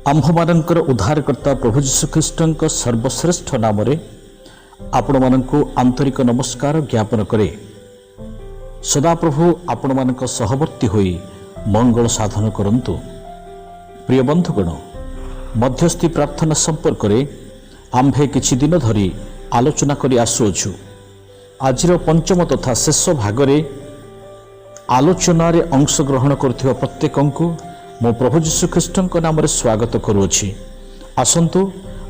आम्भमानंकर उद्धारकर्ता प्रभु जीशुख्रीष्टଙ୍କ सर्वश्रेष्ठ नामरे आपण मानंकु आंतरिक नमस्कार ज्ञापन करे। सदाप्रभु आपण मानक सहवर्ती होई मंगल साधन करंतु। प्रिय बंधुगण, मध्यस्थी प्रार्थना संपर्क रे आम्भे किछि दिन धरी आलोचना करी आसुअछु। आजिर पंचम तथा शेष भागरे आलोचना रे अंशग्रहण करथिबा प्रत्येकंकु मो प्रभु जीशुख्रीष्टଙ୍କ नामरे स्वागत करुअछि। आसंतु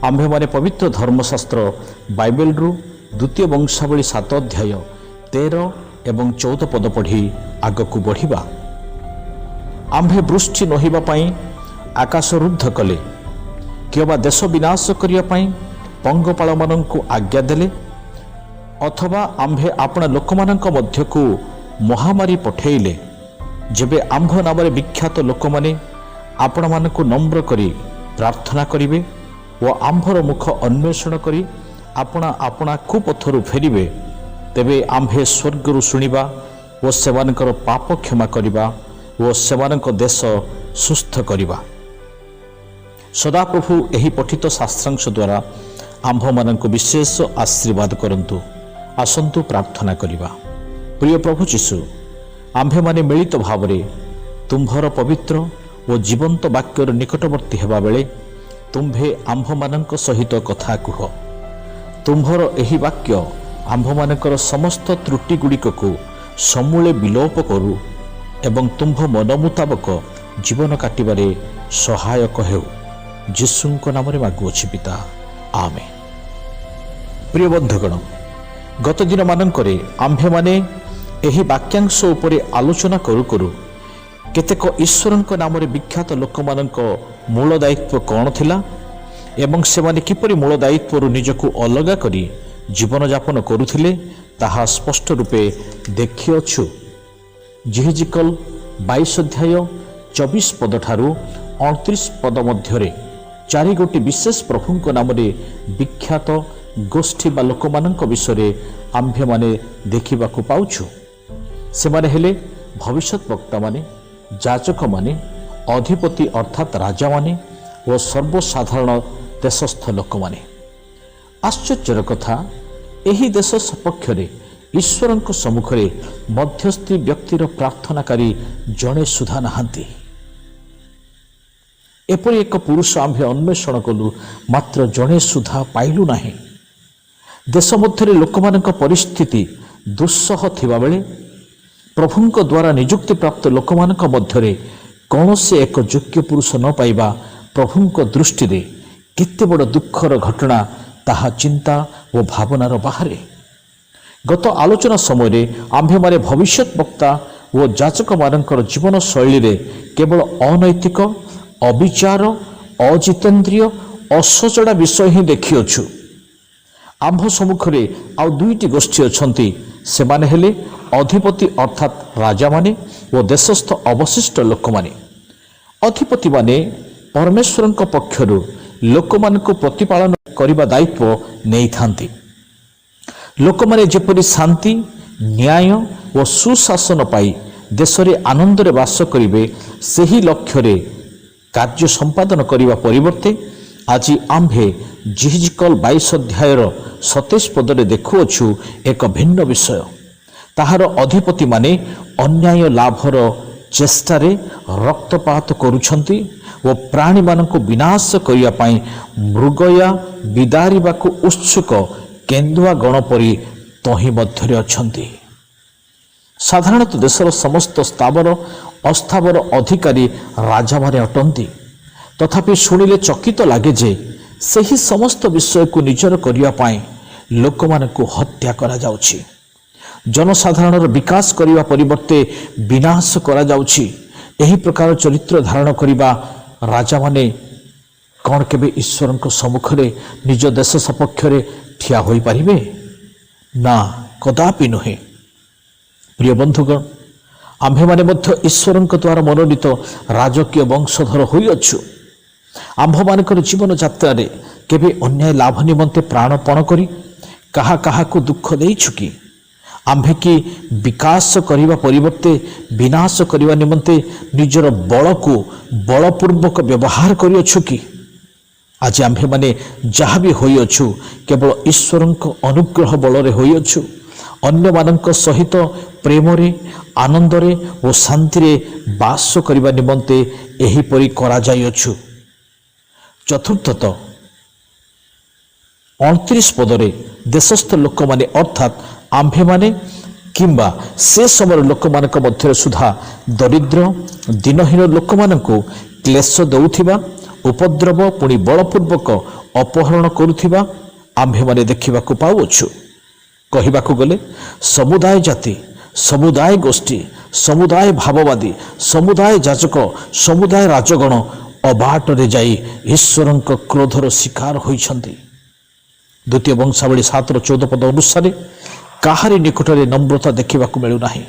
आम्भे माने पवित्र धर्मशास्त्र बाइबल रु द्वितीय वंशावली 7 अध्याय 13 एवं 14 पद पढ़ी आगकु बढ़िबा। आम्भे वृष्टि नहिबा पई आकाश रुद्ध कले, किबा देश विनाश करिया पई पंगपाल माननकु आज्ञा देले, अथवा आम्भे आपणा लोकमाननक मध्यकु महामारी पठेइले, जेबे आम्भ नामरे विख्यात लोक माने आपण मानकु नम्र करी प्रार्थना करिवे व आम्भर मुख अन्वेषण करी आपणा आपणा कुपथरु फेरिवे, तेबे आम्भे स्वर्गरु शुणिबा व सेमानकर पाप क्षमा करिबा व सेमानक देश सुस्थ करिबा। सदाप्रभु एही पठित शास्त्रांश द्वारा आम्भ मानकु विशेष आशीर्वाद करंतु। आसंतु प्रार्थना करिबा। प्रिय प्रभु जीशु, आम्भे माने मिलित भावरे तुम्भर पवित्र व जीवंत वाक्यर निकटवर्ती हेबा बेले तुम्भे आम्भ मानक सहित कथा कुह। तुम्भर एही वाक्य आम्भ मानकर समस्त त्रुटि गुड़िक को समूले विलोप करू एवं तुम्भ मन मुताबक जीवन काटिबारे सहायक हेउ। जीशुଙ୍କ नामरे मागुअछि पिता, आमेन। प्रिय बंधुगण, गत दिन मानकरे आम्भे माने एही वाक्यांश उपरे आलोचना करू करू केतेक ईश्वरଙ୍କ नामरे विख्यात लोक मानक मूल दायित्व कौन थिला एवं सेमाने किपरि मूल दायित्वरु निजकु अलगा करी जीवन यापन करुथिले ताहा स्पष्ट रूपे देखिअछु। जिहिजिकल 22 अध्याय 24 पद ठारू 29 पद मध्यरे 4 गोटी विशेष प्रभुଙ୍କ नामरे विख्यात गोष्ठी बा लोक मानक विषय आम्भे माने देखिबाकु पाउछु। सेमाने हेले भविष्यत वक्ता माने, जाचक माने, अधिपति अर्थात राजा माने व सर्वसाधारण देशस्थ लोक माने। आश्चर्यर कथा, एही देश सपक्ष रे ईश्वरଙ୍କ सम्मुखरे मध्यस्थी व्यक्तिर प्रार्थनाकारी जणे सुधा नाहांती। एपरि एक पुरुष आम्भे अन्वेषण कलु, मात्र जणे सुधा पाइलु नाही। देश मध्यरे लोकमानक परिस्थिति दुस्सह थिबा बेले प्रभुଙ୍କ द्वारा नियुक्ति प्राप्त लोकमानक मध्यरे कौनसी एक योग्य पुरुष न पाइबा प्रभुଙ୍କ दृष्टि रे केते बड़ दुखर घटना ताहा चिंता व भावनार बाहरे। गत आलोचना समय आम्भे माने भविष्यत वक्ता व जाचक मानकर जीवन शैली रे केवल अनैतिक, अविचार, अजितेन्द्रिय, असजड़ा विषय ही देखिअछु। आम्भ सम्मुखरे आउ दुईटी गोष्ठी अछंती, सेमाने हेले अधिपति अर्थात राजा माने व देशस्थ अवशिष्ट लोक माने। अधिपति माने परमेश्वरଙ୍କ पक्षरु लोक मानकु प्रतिपालन करिबा दायित्व नेई थांती। लोक माने जेपरि शांति, न्याय व सुशासन पाई देशरे आनंद रे वास करिवे, सेही लक्ष्य रे कार्य संपादन करिबा परिवर्ते आज आम्भे जिहिजिकल 22 अध्यायर 27 पदरे देखुअछु एक भिन्न विषय। ताहार अधिपति माने अन्याय लाभर चेष्टारे रक्तपात करुछंती व प्राणी मानकु विनाश करिया पई मृगया विदारिबाकु उत्सुक केन्दुआ गण परि तही मध्यरे अछंती। साधारणतः देशर समस्त स्थावर अस्थावर अधिकारी राजा माने अटंती। तथापि शुणिले चकित लागे जे सही समस्त विषय को निजर करिया पाए लोक मानकु हत्या करा जाउछि। जनसाधारणर विकास करिवा परिवर्ते विनाश करा जाउछि। एही प्रकार चरित्र धारण करिबा राजा माने कौन केबे ईश्वरଙ୍କ सम्मुखरे निज देश सपक्षरे ठिया होई परिबे? ना, कदापि नुहे। प्रिय बंधुगण, आम्भे माने मध्य ईश्वरଙ୍କ द्वारा मनोनीत राजकीय वंशधर होई अछु। आम्भ मानकर जीवन यात्रा रे केबे अन्याय लाभ निमंते प्राणपण करी काहा काहा को दुख देइछु कि? आम्भे कि विकास करने परिवर्ते विनाश करने निमंते निजर बल को बलपूर्वक व्यवहार करिअछु कि आज आम्भे माने जहाँ भी होइअछु केवल ईश्वर अनुग्रह बल होइअछु अन्य मानक सहित प्रेम आनंद और शांति बास करने निमंते एहीपरि करा जाइअछु। चतुर्थत 29 पदरे देशस्थ लोक माने अर्थात आम्भे माने किंबा से समय लोक मानक मध्य सुधा दरिद्र दिनहीन लोक मानकु क्लेश देउथिबा उपद्रव पुणी बलपूर्वक अपहरण करुथिबा आम्भे माने देखिबाकु पाउअछु। कहिबाकु गले समुदाय जाति समुदाय गोष्ठी समुदाय भाववादी समुदाय जाचक समुदाय राजगण अबाटरे जाई ईश्वरंक क्रोधर शिकार होइछन्ति। द्वितीय वंशावली 7:14 पद अनुसार काहारी निकटरे नम्रता देखिबाकु मिलु नाही।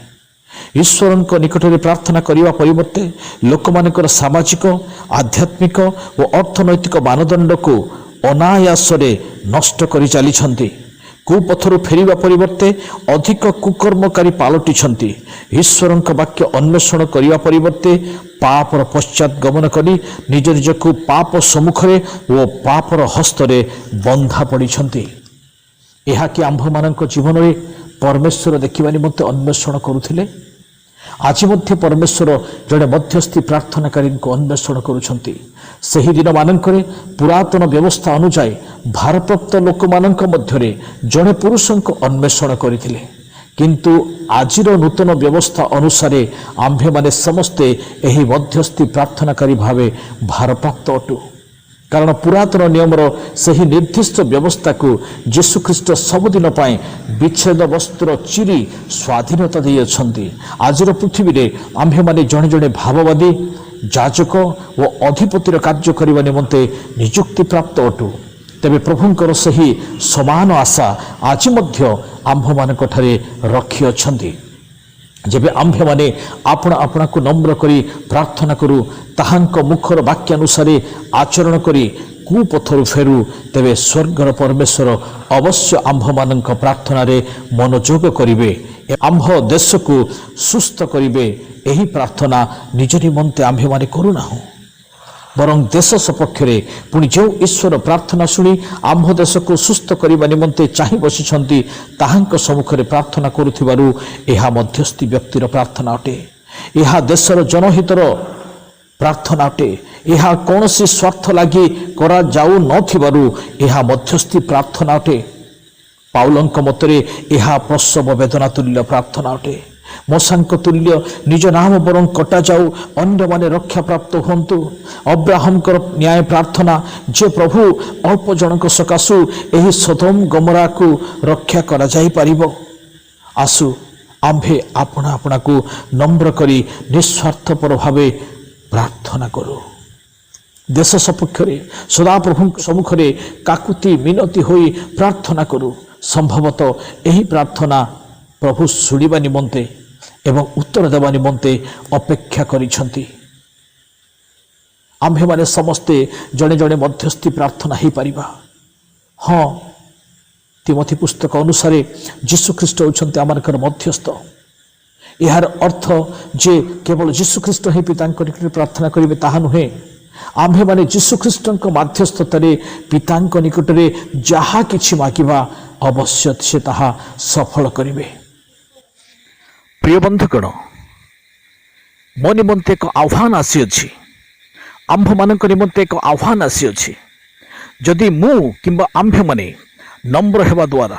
ईश्वरंक निकटरे प्रार्थना करिवा परिवर्ते लोकमानकर सामाजिक आध्यात्मिक और अर्थनैतिक मानदंड को अनायासरे नष्ट करि चालिछन्ति। कुपथरु फेरिबा परिवर्ते अधिक कुकर्मकारी पालटिछन्ति। ईश्वरंक वाक्य अन्वेषण करिवा परिवर्ते पापर पश्चात गमन करी निज निजको पाप सम्मुखरे ओ पापर हस्तरे बंधा पड़िछन्ति। यह कि आम्भ मानक जीवन में परमेश्वर देखा निमंते अन्वेषण करुथिले। आज मध्य परमेश्वर जड़े मध्यस्थी प्रार्थनाकारी को अन्वेषण करुछन्ति। सही दिन मानकरे पुरातन व्यवस्था अनुसार भारप्राप्त लोक मानक मध्यरे जड़े पुरुष को अन्वेषण करथिले, किंतु आजिर नूतन व्यवस्था अनुसार आम्भे माने समस्ते एही मध्यस्थी प्रार्थनाकारी भावे भारप्राप्त अटु। कारण पुरातन नियमर सही निर्दिष्ट व्यवस्था को यीशुख्रीष्ट सबुदिन पाए विच्छेद वस्त्र चिरी स्वाधीनता दी अछंती। आजिर पृथ्वी रे आम्भे माने जणे जणे भाववादी जाजक व अधिपतिर कार्य करने निमंते नियुक्ति प्राप्त अटु। तेबे प्रभुंकर सही समान आशा आज मध्य आम्भ मानक ठारे रखी अछंती। जेबे आम्भे माने आपना आपना को नम्र करी प्रार्थना करू ताहांक मुखर वाक्यानुसार आचरण करी कुपथरु फेरू तेबे स्वर्गर परमेश्वर अवश्य आम्भ मानक प्रार्थना रे मनोयोग करिवे, आम्भ देश को सुस्थ करिवे। एही प्रार्थना निज निमंते आम्भे माने करूनाहु, बरं देश सपक्ष पुणी जो ईश्वर प्रार्थना शुणी आम्भ देश को सुस्थ करने निमंते चाहि बसिछन्ति ताहांक सम्मुखरे प्रार्थना करुथिबारु एहा मध्यस्थी व्यक्तिर प्रार्थना अटे। एहा देशर जनहितर प्रार्थना अटे। एहा कौनसी स्वार्थ लागि करा जाऊ नथिबारु एहा मध्यस्थी प्रार्थना अटे। पाउलंक मतरे एहा प्रसव वेदना तुल्य प्रार्थना अटे। मोसांक तुल्य निज नाम बरं कटा जाऊ अन्य माने रक्षा प्राप्त होंतु। अब्राहम न्याय प्रार्थना जे प्रभु अल्प जनक सकाशु एही सदम गमरा को रक्षा करा जाई परिबो। आसु आम्भे आपना आपना को नम्र करी निस्वार्थपर भावे प्रार्थना करू। देश सपक्षरे सदा प्रभु सम्मुखरे काकुति मिनती होई प्रार्थना करू। संभवतः एही प्रार्थना प्रभु शुणिबा निमंते एवं उत्तर देवा निमंते अपेक्षा करिछन्ति। आम्भे माने समस्ते जड़े जड़े मध्यस्थी प्रार्थना ही परिबा। हाँ, तिमोथी पुस्तक अनुसार यीशुख्रीष्ट होउछन्ति आमानकर मध्यस्थ। यार अर्थ जे केवल यीशुख्रीष्ट ही पितांक निकटरे प्रार्थना करिवे ताहा नुहे। आम्भे माने यीशुख्रीष्टଙ୍କ मध्यस्थतारे पितांक निकटरे जहा किछि मागिबा अवश्य से ताहा सफल करिवे। प्रिय बंधुगण, मो निमंते एक आह्वान आसी, आम्भ मानक निमंते एक आह्वान आसी। जदि मु किंबा आम्भे माने नम्र हेबा द्वारा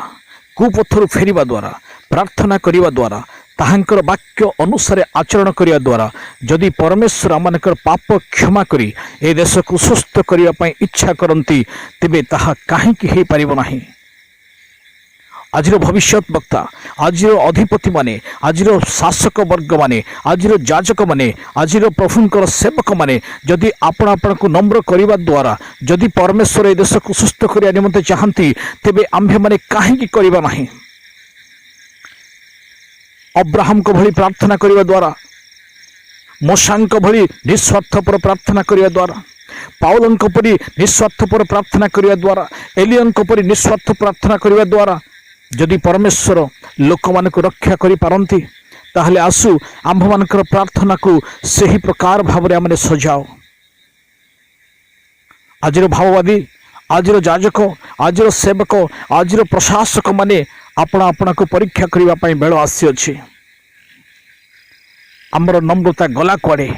कुपथरु फेरिबा द्वारा प्रार्थना करिबा द्वारा ताहांकर वाक्य अनुसार आचरण करिया द्वारा जदि परमेश्वर आमानकर पाप क्षमा करी ए देश को सुस्थ करिया पई इच्छा करंती तेबे ताहा काहेकि हे पारिबो नाही। आजिर भविष्यत वक्ता, आजिर अधिपति माने, आजिर शासक वर्ग माने, आजिर जाजक माने, आजिर प्रभुंकर सेवक माने जदि आपण आपण को नम्र करिबा द्वारा जदि परमेश्वर ए देश को सुस्थ करिया निमंते चाहंती तेबे आम्भे माने काहेकि करिबा नाही। अब्राहम को भली प्रार्थना करिबा द्वारा, मोशांक भली निस्वार्थपर प्रार्थना करिबा द्वारा, पाउलंक परि निस्वार्थपर प्रार्थना करिबा द्वारा, एलियंक परि निस्वार्थ प्रार्थना करिबा द्वारा जदि परमेश्वर लोक मान रक्षा करि पारंती ताहले आसु आंभ मानकर प्रार्थना को सही प्रकार भाव में आमने सजाओ। आजिर भाववादी, आजिर जाजक, आजिर सेवक, आजिर प्रशासक माने अपना अपना को परीक्षा करने बेल आसी अच्छे। आमर नम्रता गला कुआड़े,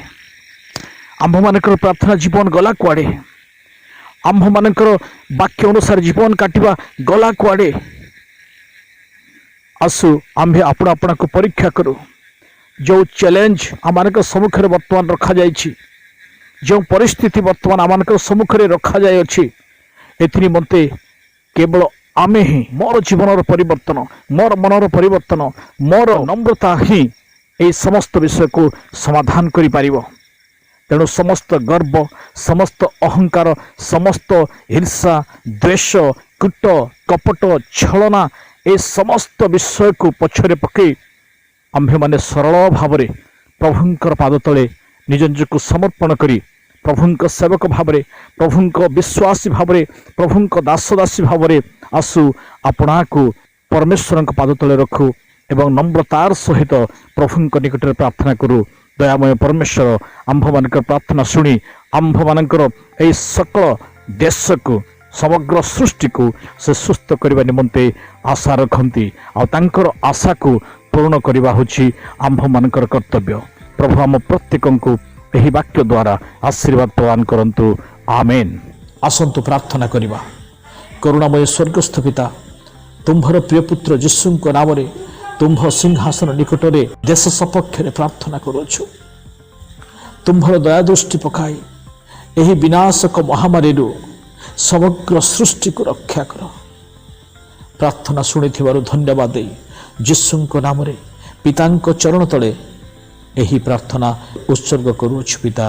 आंभ मानकर प्रार्थना जीवन गला कुआड़े, आंभ मानकर वाक्य अनुसार जीवन काटिबा गला कुआड़े। आसु आंभे अपना अपना को परीक्षा करू। जो चैलेंज आम सम्मुखें बर्तमान रखा जाइछि, जो परिस्थिति बर्तमान आम सम्मुखें रखा जाए अछि, एथि निमंते केवल आमे ही मोर जीवन परिवर्तन, मोर मनर परिवर्तन, मोर नम्रता ही ये समस्त विषय को समाधान करि पारिबो। तेणु समस्त गर्व, समस्त अहंकार, समस्त ईर्षा, द्वेष, कूट, कपट, छलना ए समस्त विषय को पछरे पकई आम्भे माने सरल भाव में प्रभुंकर पाद तले निज निजको समर्पण करी प्रभुंक सेवक भाव में, प्रभुंक विश्वासी भाव में, प्रभुंक दासदासी भाव में आसु आपणा को परमेश्वर पाद तले रखु एवं नम्रतार सहित प्रभुंक निकट प्रार्थना करू। दयामय परमेश्वर आंभ मानकर प्रार्थना शुणी आंभ मानकर ए सकल देश को, समग्र सृष्टि को से सुस्थ करने निमंते आशा रखती। आंकर आशा को पूर्ण करवा होछि आंभ मानकर कर्तव्य। प्रभु आम प्रत्येक को यही वाक्य द्वारा आशीर्वाद प्रदान करंतु। आमेन। आसंतु प्रार्थना करिबा। करुणामय स्वर्गस्थ पिता, तुम्भर प्रिय पुत्र यीशु को नाम रे तुम्भ सिंहासन निकट रे देश सपक्ष रे प्रार्थना करूछु। तुम्भर दया दृष्टि पकाई यही विनाशक महामारी समग्र सृष्टि को रक्षा कर। प्रार्थना शुणी धन्यवाद दे यीशु को नाम रे पिता चरण तले यही प्रार्थना उत्सर्ग करूछु पिता।